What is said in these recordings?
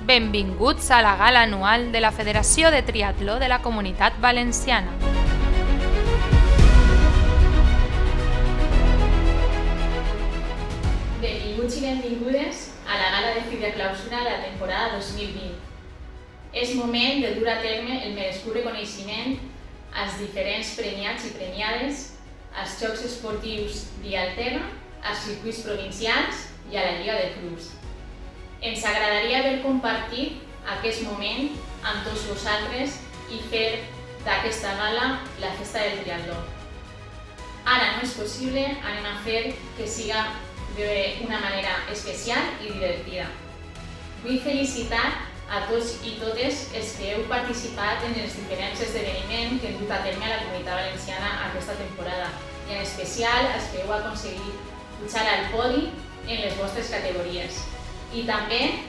Benvinguts a la gala anual de la Federació de Triatló de la Comunitat Valenciana. Benvinguts i benvingudes a la gala de fi de clausura de la temporada 2020. És moment de dur a terme el merescut reconeixement als diferents premiats i premiades, als Jocs Esportius Via Alterna, als circuits provincials i a la Lliga de Clubs. Ens agradaria haver compartit aquest moment amb tots vosaltres i fer d'aquesta gala la festa del triatló. Ara no és possible, anem a fer que siga d'una manera especial i divertida. Vull felicitar a tots i totes els que heu participat en els diferents esdeveniments que hem dut a terme a la Comunitat Valenciana aquesta temporada i en especial els que heu aconseguit pujar al podi en les vostres categories. I també,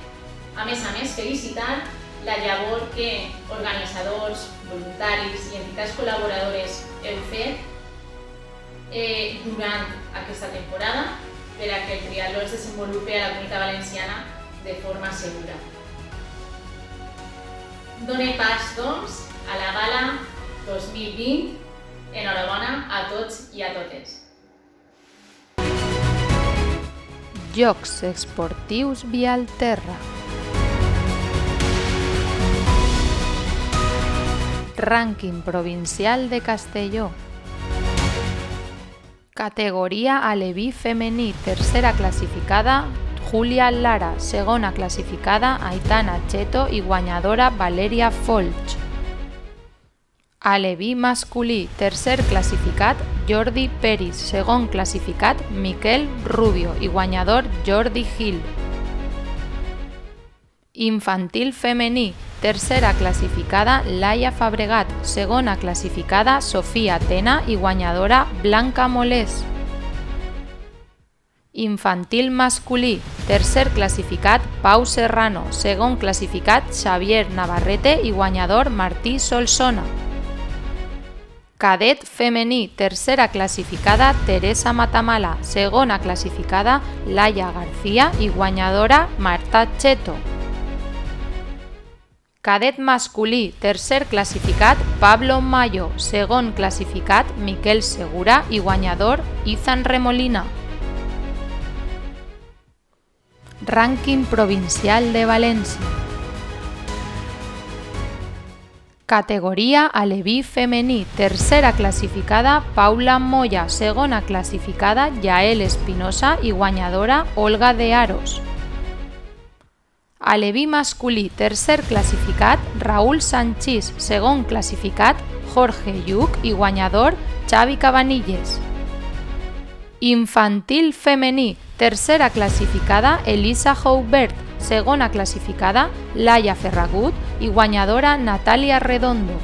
a més, felicitar la llavor que organitzadors, voluntaris i entitats col·laboradores heu fet durant aquesta temporada per a que el triatló es desenvolupi a la Comunitat Valenciana de forma segura. Donem pas, doncs, a la gala 2020. Enhorabona a tots i a totes. Jocs Esportius Via Alterna. Rànquing provincial de Castelló. Categoria aleví femení, tercera classificada Júlia Lara, segona classificada Aitana Cheto i guanyadora Valeria Folch. Aleví masculí, tercer classificat Jordi Peris, segon classificat Miquel Rubio i guanyador Jordi Gil. Infantil femení, tercera classificada Laia Fabregat, segona classificada Sofia Tena i guanyadora Blanca Molés. Infantil masculí, tercer classificat Pau Serrano, segon classificat Xavier Navarrete i guanyador Martí Solsona. Cadet femení, tercera classificada Teresa Matamala, segona classificada Laia García i guanyadora Marta Cheto. Cadet masculí, tercer classificat Pablo Mayo, segon classificat Miquel Segura i guanyador Izan Remolina. Rànquing provincial de València. Categoria aleví femení, tercera classificada Paula Moya, segona classificada Yael Espinosa i guanyadora Olga de Aros. Aleví masculí, tercer classificat Raúl Sanchís, segon classificat Jorge Lluc i guanyador Xavi Cabanilles. Infantil femení, tercera classificada Elisa Joubert, segona classificada Laia Ferragut i guanyadora Natàlia Redondo.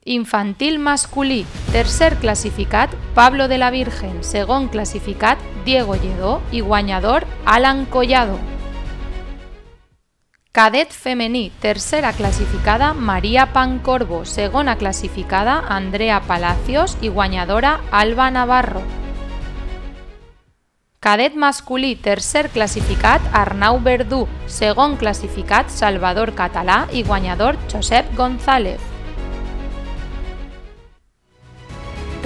Infantil masculí, tercer classificat Pablo de la Virgen, segon classificat Diego Lledó i guanyador Alan Collado. Cadet femení, tercera classificada Maria Pancorbo, segona classificada Andrea Palacios i guanyadora Alba Navarro. Cadet masculí, tercer classificat Arnau Verdú, segon classificat Salvador Català i guanyador Josep González.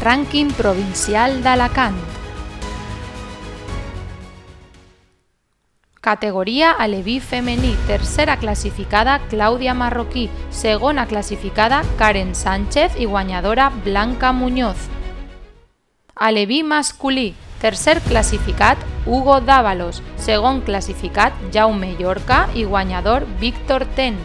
Rànquing provincial d'Alacant. Categoria aleví femení, tercera classificada Clàudia Marroquí, segona classificada Karen Sánchez i guanyadora Blanca Muñoz. Aleví masculí, tercer classificat Hugo Dávalos, segon classificat Jaume Llorca i guanyador Víctor Ten.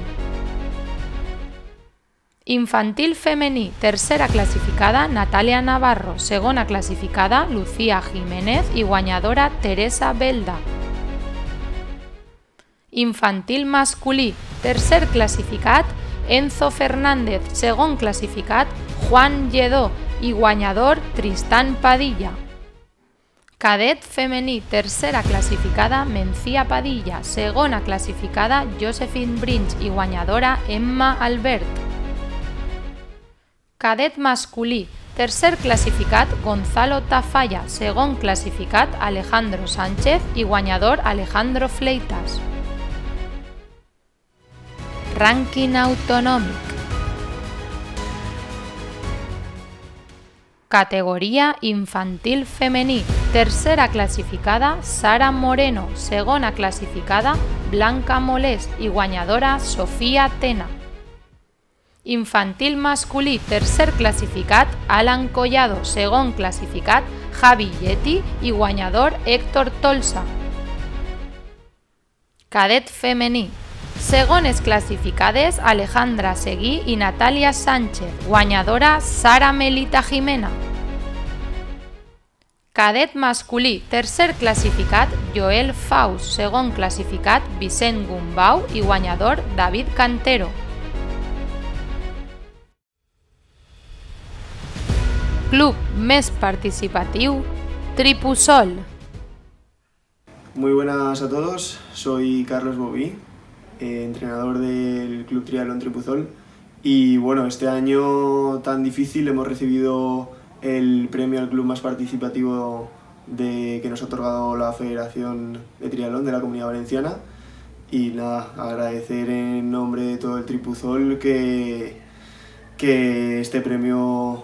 Infantil femení, tercera classificada Natàlia Navarro, segona classificada Lucía Jiménez i guanyadora Teresa Belda. Infantil masculí, tercer classificat Enzo Fernández, segon classificat Juan Lledó i guanyador Tristan Padilla. Cadet femení, tercera classificada Mencía Padilla, segona classificada Josephine Brinch i guanyadora Emma Albert. Cadet masculí, tercer classificat Gonzalo Tafalla, segon classificat Alejandro Sánchez i guanyador Alejandro Fleitas. rànquing autonòmic. Categoria infantil femení. Tercera classificada, Sara Moreno. Segona classificada, Blanca Molest i guanyadora, Sofia Tena. Infantil masculí. Tercer classificat, Alan Collado. Segon classificat, Javi Yeti i guanyador, Héctor Tolsa. Cadet femení. Segones classificades, Alejandra Seguí i Natàlia Sánchez. Guanyadora, Sara Melita Jimena. Cadet masculí. Tercer classificat, Joel Faust. Segon classificat, Vicent Gumbau i guanyador, David Cantero. Club més participatiu, Tripusol. Muy buenas a todos, soy Carlos Bobí, entrenador del Club Triatlón Tripuzol, y bueno, este año tan difícil hemos recibido el premio al club más participativo que nos ha otorgado la Federación de Triatlón de la Comunidad Valenciana, y nada, agradecer en nombre de todo el Tripuzol que este premio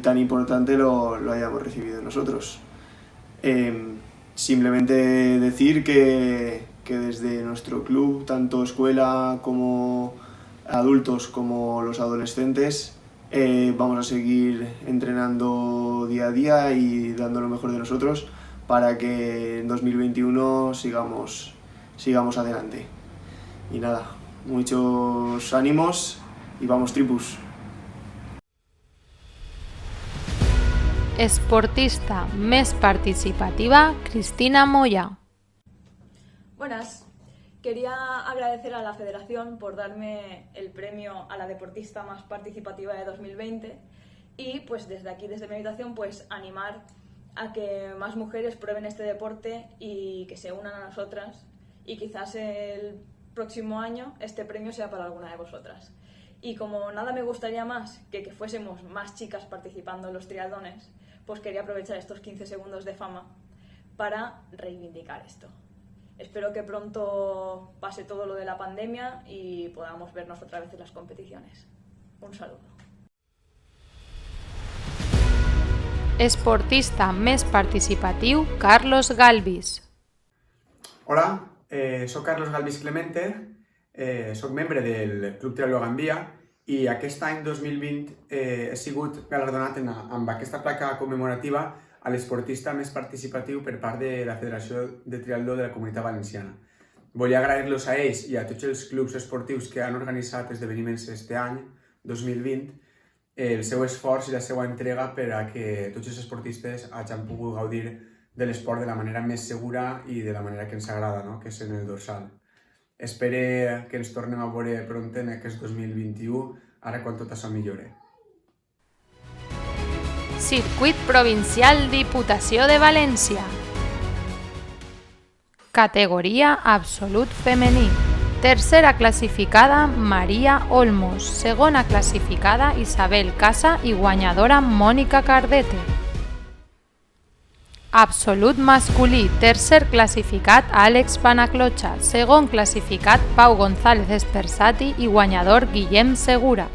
tan importante lo hayamos recibido nosotros. Simplemente decir que desde nuestro club, tanto escuela como adultos como los adolescentes, vamos a seguir entrenando día a día y dando lo mejor de nosotros para que en 2021 sigamos adelante. Y nada, muchos ánimos y vamos Tripus. Esportista més participativa, Cristina Moya. Buenas. Quería agradecer a la Federación por darme el premio a la deportista más participativa de 2020 y pues desde aquí, desde mi habitación, pues animar a que más mujeres prueben este deporte y que se unan a nosotras, y quizás el próximo año este premio sea para alguna de vosotras. Y como nada me gustaría más que fuésemos más chicas participando en los triatlones, pues quería aprovechar estos 15 segundos de fama para reivindicar esto. Espero que pronto pase todo lo de la pandemia y podamos vernos otra vez en las competiciones. Un saludo. Esportista més participatiu, Carlos Galvis. Hola, soc Carlos Galvis Clemente, soc membre del Club Triatló Gambia i aquest any 2020 he sigut galardonat amb aquesta placa commemorativa a l'esportista més participatiu per part de la Federació de Triatló de la Comunitat Valenciana. Volia agrair-los a ells i a tots els clubs esportius que han organitzat esdeveniments este any, 2020, el seu esforç i la seva entrega per a que tots els esportistes hagin pogut gaudir de l'esport de la manera més segura i de la manera que ens agrada, no? Que és en el dorsal. Espero que ens tornem a veure pront en aquest 2021, ara quan tot això millore. Circuit Provincial Diputació de València. Categoria absolut femení. Tercera classificada, Maria Olmos. Segona classificada, Isabel Casa i guanyadora, Mònica Cardete. Absolut masculí. Tercer classificat, Àlex Panaclocha. Segon classificat, Pau González Espersati i guanyador, Guillem Segura.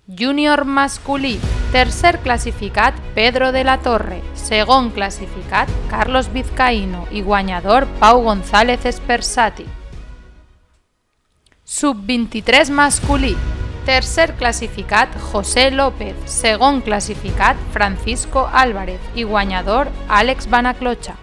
Júnior masculí. Tercer classificat, Pedro de la Torre. Segon classificat, Carlos Vizcaíno i guanyador, Pau González Espersati. Sub-23 masculí. Tercer classificat, José López. Segon classificat, Francisco Álvarez i guanyador, Àlex Panaclocha.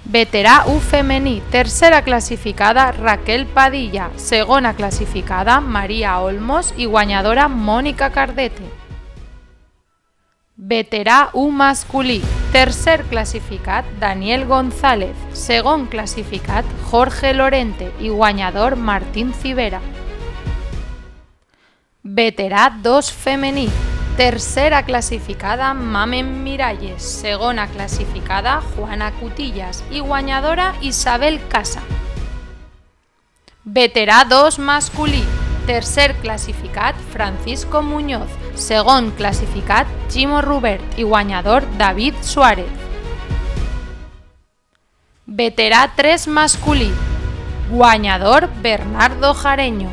Veterà U femení. Tercera classificada, Raquel Padilla. Segona classificada, Maria Olmos i guanyadora, Mònica Cardete. Veterà U masculí. Tercer classificat, Daniel González. Segon classificat, Jorge Lorente i guanyador, Martín Civera. Veterà 2 femení. Tercera classificada, Mamen Miralles. Segona classificada, Juana Cutillas i guanyadora, Isabel Casa. Veterà 2 masculí. Tercer classificat, Francisco Muñoz. Segon classificat, Chimo Rubert i guanyador, David Suárez. Veterà 3 masculí. Guanyador Bernardo Jareño.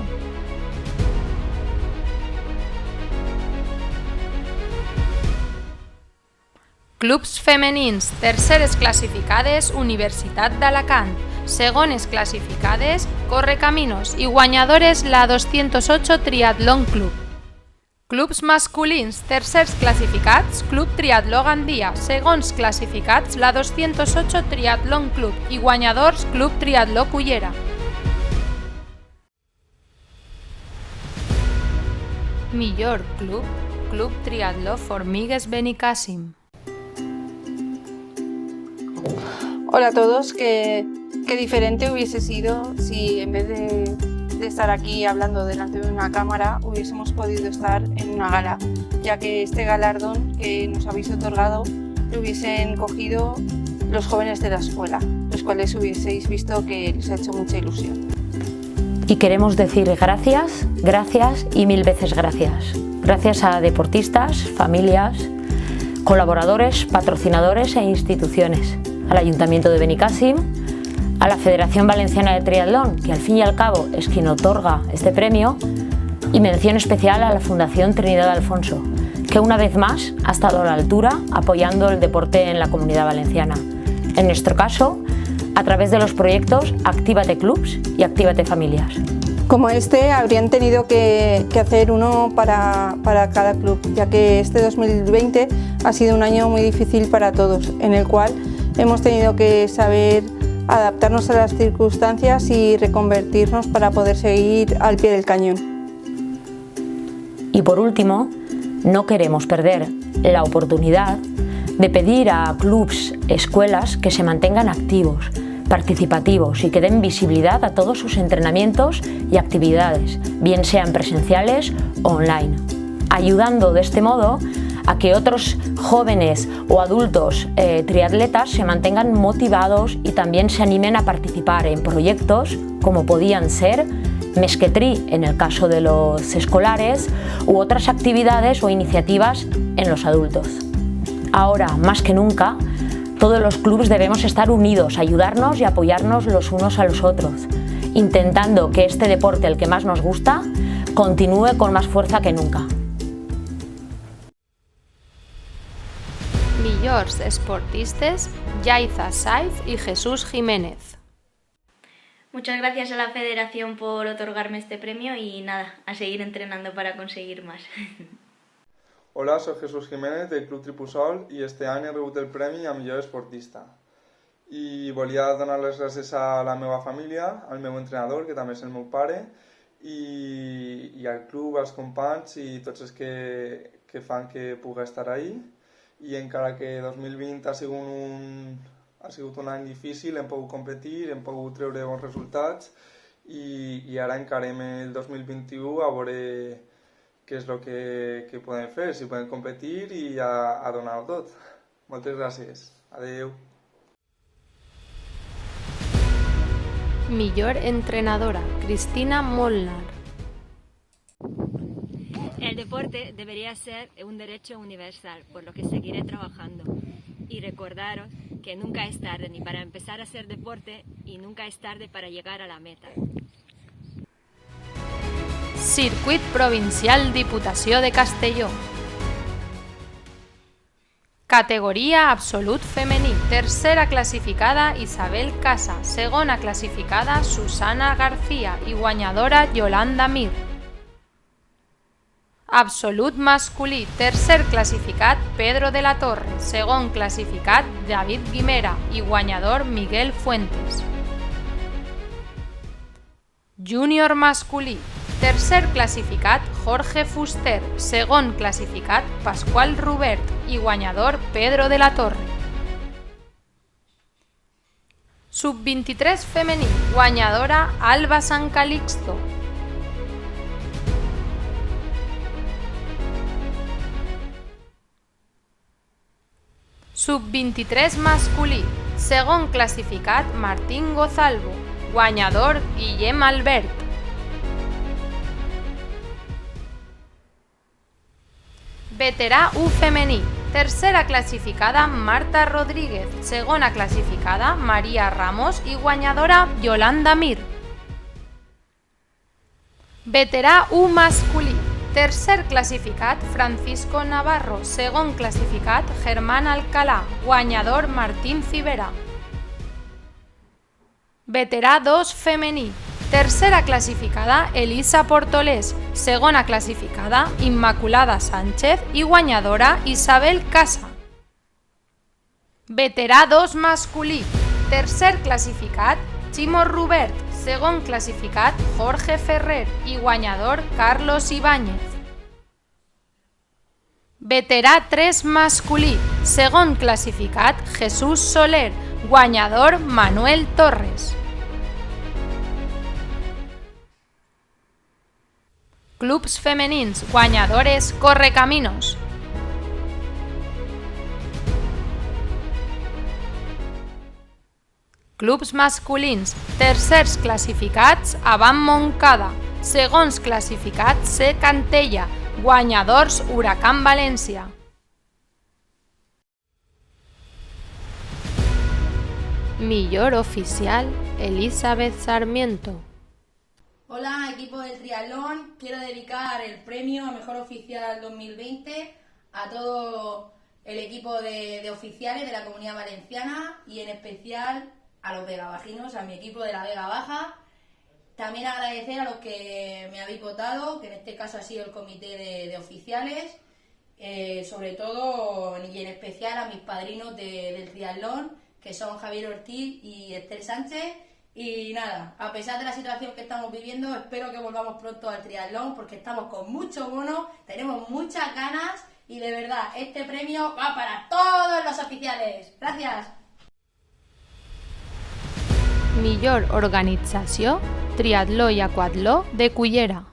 Clubs femenins, terceres classificades Universitat d'Alacant, segones classificades Correcaminos i guanyadores la 208 Triatlón Club. Clubs masculins, tercers classificats Club Triatló Gandia, segons classificats la 208 Triatlón Club i guanyadors Club Triatló Cullera. Millor club, Club Triatló Formigues Benicàssim. Hola a todos, qué diferente hubiese sido si en vez de estar aquí hablando delante de una cámara hubiésemos podido estar en una gala, ya que este galardón que nos habéis otorgado lo hubiesen cogido los jóvenes de la escuela, los cuales hubieseis visto que les ha hecho mucha ilusión. Y queremos decir gracias, gracias y mil veces gracias. Gracias a deportistas, familias, colaboradores, patrocinadores e instituciones, al Ayuntamiento de Benicàssim, a la Federación Valenciana de Triatlón, que al fin y al cabo es quien otorga este premio, y mención especial a la Fundación Trinidad Alfonso, que una vez más ha estado a la altura apoyando el deporte en la Comunidad Valenciana. En nuestro caso, a través de los proyectos Actívate Clubs y Actívate Familias. Como este, habrían tenido que hacer uno para cada club, ya que este 2020 ha sido un año muy difícil para todos, en el cual hemos tenido que saber adaptarnos a las circunstancias y reconvertirnos para poder seguir al pie del cañón. Y por último, no queremos perder la oportunidad de pedir a clubs, escuelas que se mantengan activos, participativos y que den visibilidad a todos sus entrenamientos y actividades, bien sean presenciales o online, ayudando de este modo a que otros jóvenes o adultos triatletas se mantengan motivados y también se animen a participar en proyectos como podían ser Mesquetrí en el caso de los escolares u otras actividades o iniciativas en los adultos. Ahora, más que nunca, todos los clubes debemos estar unidos, ayudarnos y apoyarnos los unos a los otros, intentando que este deporte, el que más nos gusta, continúe con más fuerza que nunca. Millors esportistes, Yaiza Saiz y Jesús Jiménez. Muchas gracias a la Federación por otorgarme este premio y nada, a seguir entrenando para conseguir más. Hola, soy Jesús Jiménez del Club Tripusol i este any he rebut el premi a millor esportista. I volia donar les gràcies a la meva família, al meu entrenador, que també és el meu pare, i al club, als companys i tots els que fan que pugui estar ahí. I encara que 2020 ha sigut un any difícil, hem pogut competir, hem pogut treure bons resultats i ara encarem el 2021 a veure què és el que podem fer, si podem competir i a donar-ho tot. Moltes gràcies. Adeu. Millor entrenadora, Cristina Molnar. El deporte debería ser un derecho universal, por lo que seguiré trabajando. Y recordaros que nunca es tarde ni para empezar a hacer deporte y nunca es tarde para llegar a la meta. Circuit Provincial Diputació de Castelló. Categoria Absolut Femení. Tercera classificada Isabel Casa. Segona classificada Susana García i guanyadora Yolanda Mir. Absolut masculí. Tercer classificat Pedro de la Torre. Segon classificat David Guimera i guanyador Miguel Fuentes. Júnior masculí. Tercer classificat Jorge Fuster, segon classificat Pasqual Rubert i guanyador Pedro de la Torre. Sub-23 femení, guanyadora Alba San Calixto. Sub-23 masculí, segon classificat Martín Gozalvo, guanyador Guillem Albert. Veterà U femení, tercera classificada Marta Rodríguez, segona classificada Maria Ramos i guanyadora Yolanda Mir. Veterà 1 masculí. Tercer classificat, Francisco Navarro. Segon classificat, Germán Alcalá. Guanyador, Martín Civera. Veterà 2 femení. Tercera classificada, Elisa Portolés. Segona classificada, Immaculada Sánchez. I guanyadora, Isabel Casa. Veterà 2 masculí. Tercer classificat, Ximo Rubert. Segon classificat, Jorge Ferrer. I guanyador, Carlos Ibáñez. Veterà 3 masculí. Segon classificat, Jesús Soler. Guanyador, Manuel Torres. Clubs femenins. Guanyadores, Correcaminos. Clubs masculins. Tercers classificats, Avant Montcada. Segons classificats, C. Cantella. Guanyadors, Huracán València. Millor oficial, Elizabeth Sarmiento. Hola, equipo del triatlón. Quiero dedicar el premio a Mejor Oficial 2020 a todo el equipo de oficiales de la Comunidad Valenciana y en especial a los vegabajinos, a mi equipo de la Vega Baja. También agradecer a los que me habéis votado, que en este caso ha sido el comité de oficiales, sobre todo y en especial a mis padrinos del triatlón, que son Javier Ortiz y Esther Sánchez. Y nada, a pesar de la situación que estamos viviendo, espero que volvamos pronto al triatlón porque estamos con mucho bono, tenemos muchas ganas y de verdad, este premio va para todos los oficiales. Gracias. Millor organització, Triatló i Aquatló de Cullera.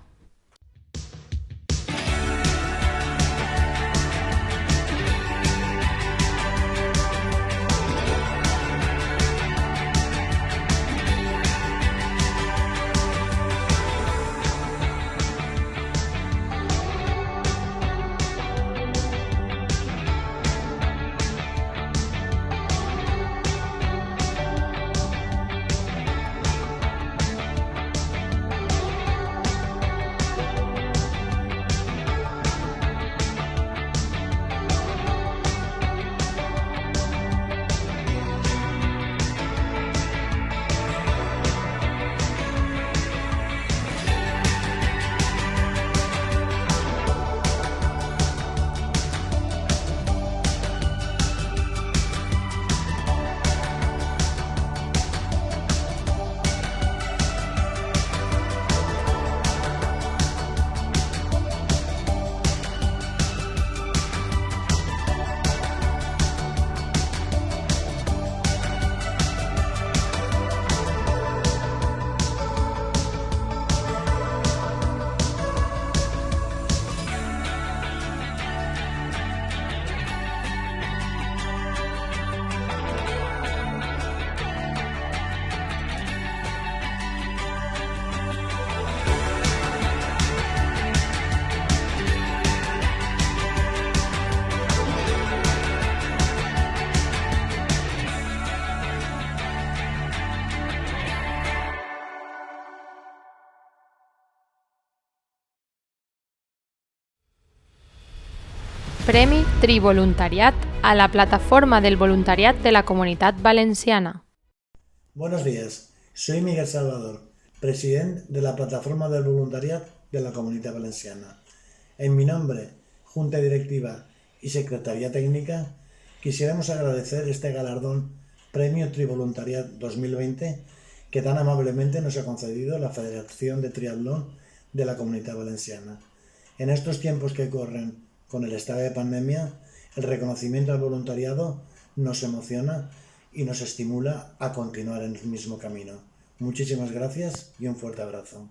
Premi Trivoluntariat a la Plataforma del Voluntariat de la Comunitat Valenciana. Buenos días, soy Miguel Salvador, presidente de la Plataforma del Voluntariat de la Comunitat Valenciana. En mi nombre, Junta Directiva y Secretaría Técnica, quisiéramos agradecer este galardón Premio Trivoluntariat 2020 que tan amablemente nos ha concedido la Federación de Triatlón de la Comunitat Valenciana. En estos tiempos que corren con el estado de pandemia, el reconocimiento al voluntariado nos emociona y nos estimula a continuar en el mismo camino. Muchísimas gracias y un fuerte abrazo.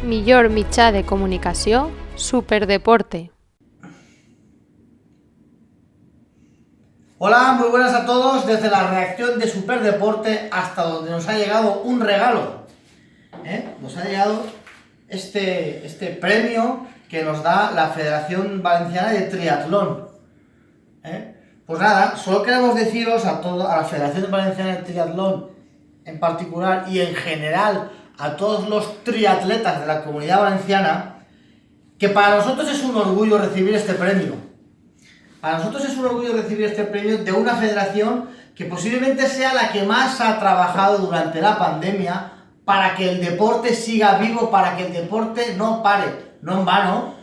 Millor mitjà de comunicació, Superdeporte. Hola, muy buenas a todos, desde la redacción de Superdeporte hasta donde nos ha llegado un regalo. Nos ha llegado este premio que nos da la Federación Valenciana de Triatlón. Pues nada, solo queremos deciros a la Federación Valenciana de Triatlón en particular y en general a todos los triatletas de la Comunidad Valenciana que para nosotros es un orgullo recibir este premio. Para nosotros es un orgullo recibir este premio de una federación que posiblemente sea la que más ha trabajado durante la pandemia para que el deporte siga vivo, para que el deporte no pare, no en vano.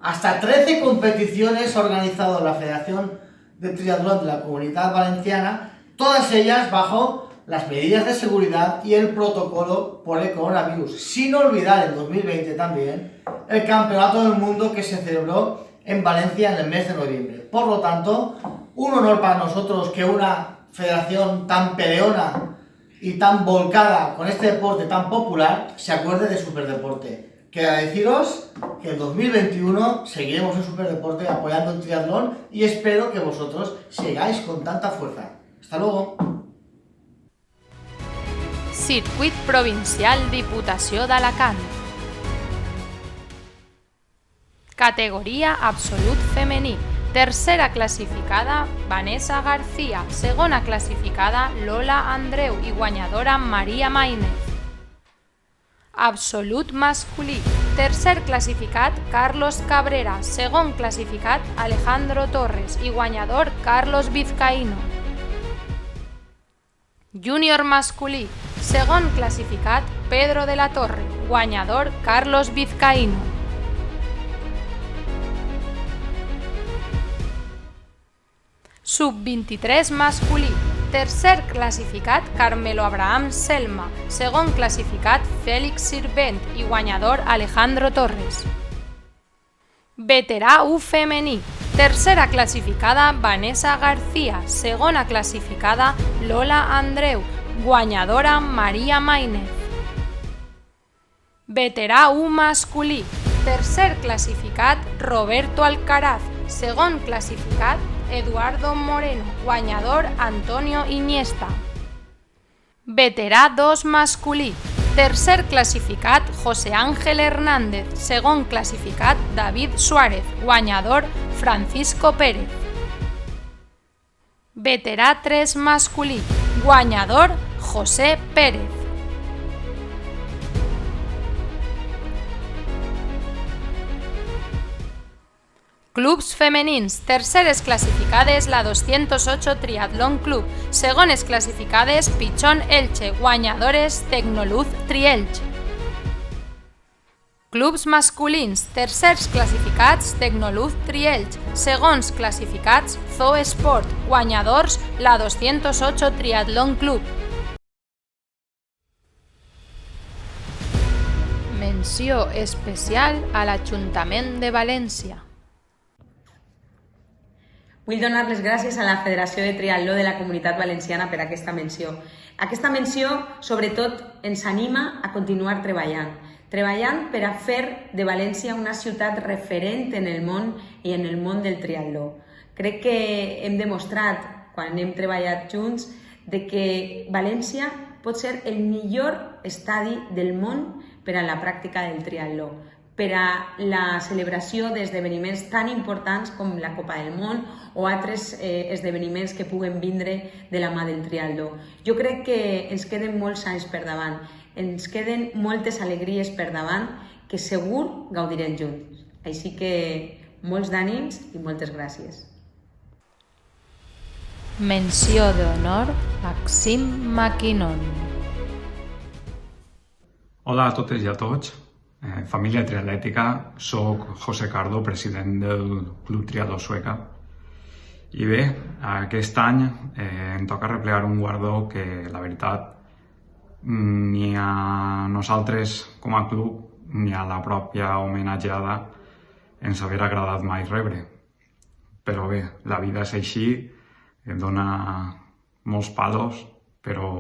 Hasta 13 competiciones ha organizado la Federación de Triatlón de la Comunidad Valenciana, todas ellas bajo las medidas de seguridad y el protocolo por el coronavirus. Sin olvidar en 2020 también el Campeonato del Mundo que se celebró en Valencia en el mes de noviembre. Por lo tanto, un honor para nosotros que una federación tan peleona y tan volcada con este deporte tan popular se acuerde de Superdeporte. Queda deciros que en 2021 seguiremos en Superdeporte apoyando el triatlón y espero que vosotros sigáis con tanta fuerza. Hasta luego. Circuit Provincial Diputació d'Alacant. Categoria Absolut Femení. Tercera classificada, Vanessa García. Segona classificada, Lola Andreu i guanyadora Maria Maínez. Absolut masculí. Tercer classificat, Carlos Cabrera. Segon classificat, Alejandro Torres i guanyador Carlos Vizcaíno. Júnior masculí. Segon classificat, Pedro de la Torre. Guanyador Carlos Vizcaíno. Sub-23 masculí. Tercer classificat, Carmelo Abraham Selma. Segon classificat, Fèlix Sirvent i guanyador Alejandro Torres. Veterà U femení. Tercera classificada, Vanessa García. Segona classificada, Lola Andreu. Guanyadora Maria Maínez. Veterà U masculí. Tercer classificat, Roberto Alcaraz. Segon classificat, Eduardo Moreno. Guanyador Antonio Iniesta. Veterà 2 masculí. Tercer classificat, José Ángel Hernández. Segon classificat, David Suárez. Guanyador Francisco Pérez. Veterà 3 masculí. Guanyador José Pérez. Clubs femenins. Terceres classificades, la 208 Triatlón Club. Segones classificades, Pichón Elche. Guanyadores, Tecnoluz Trielch. Clubs masculins. Tercers classificats, Tecnoluz Trielch. Segons classificats, Zoo Sport. Guanyadors, la 208 Triatlón Club. Menció especial a l'Ajuntament de València. Vull donar les gràcies a la Federació de Triatló de la Comunitat Valenciana per aquesta menció. Aquesta menció, sobretot, ens anima a continuar treballant per a fer de València una ciutat referent en el món i en el món del triatló. Crec que hem demostrat, quan hem treballat junts, de que València pot ser el millor estadi del món per a la pràctica del triatló, per a la celebració d'esdeveniments tan importants com la Copa del Món o altres esdeveniments que puguen vindre de la mà del triatló. Jo crec que ens queden molts anys per davant, ens queden moltes alegries per davant que segur gaudirem junts. Així que molts d'ànims i moltes gràcies. Menció d'honor, Maxim Maquinon. Hola a totes i a tots. Família triatlètica, soc José Cardo, president del Club Triatló Sueca. I bé, aquest any em toca replegar un guardó que, la veritat, ni a nosaltres com a club ni a la pròpia homenatjada ens hauria agradat mai rebre. Però bé, la vida és així, em dona molts palos, però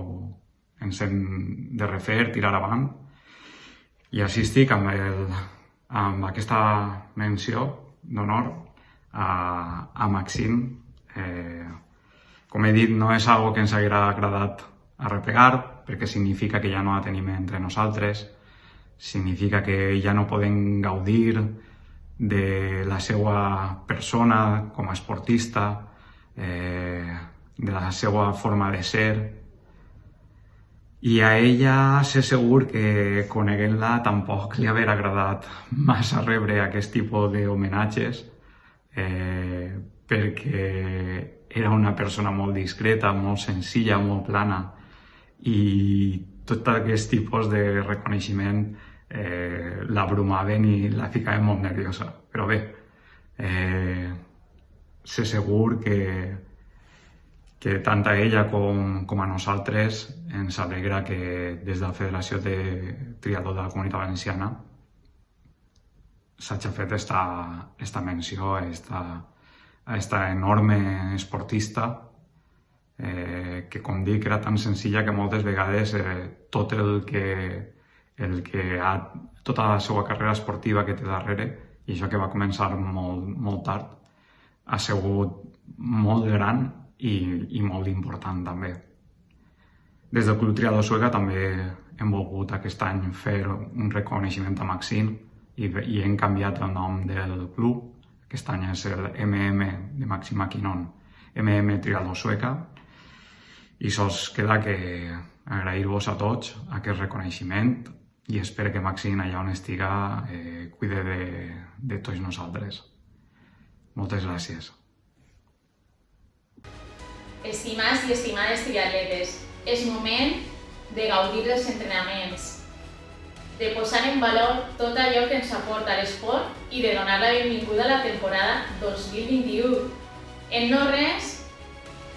ens hem de refer, tirar avant. I així estic amb aquesta menció d'honor a Maxim. Com he dit, no és algo que ens haguera agradat arreplegar, perquè significa que ja no la tenim entre nosaltres, significa que ja no podem gaudir de la seva persona com a esportista, de la seva forma de ser. I a ella sé segur que, coneguent-la, tampoc li haver agradat massa rebre aquest tipus d'homenatges, perquè era una persona molt discreta, molt senzilla, molt plana, i tot aquest tipus de reconeixement l'abrumaven i la ficaven molt nerviosa. Però bé, sé segur que tant a ella com a nosaltres ens alegra que des de la Federació de Triatló de la Comunitat Valenciana s'hagi fet esta menció a esta enorme esportista que, com dic, era tan senzilla que moltes vegades tota la seva carrera esportiva que té darrere, i això que va començar molt tard, ha sigut molt gran i molt important també. Des del Club Triatló Sueca també hem volgut aquest any fer un reconeixement a Maxine i hem canviat el nom del club. Aquest any és el MM de Maxime Mackinnon, MM Triatló Sueca, i sols queda que agrair-vos a tots aquest reconeixement i espero que Maxine, allà on estiga, cuide de tots nosaltres. Moltes gràcies. Estimats i estimades triatletes, és moment de gaudir dels entrenaments, de posar en valor tot allò que ens aporta l'esport i de donar la benvinguda a la temporada 2021. En no res,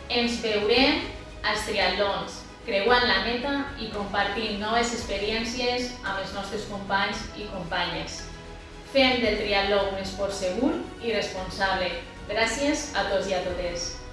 ens veurem als triatlons, creuant la meta i compartint noves experiències amb els nostres companys i companyes. Fem del triatló un esport segur i responsable. Gràcies a tots i a totes.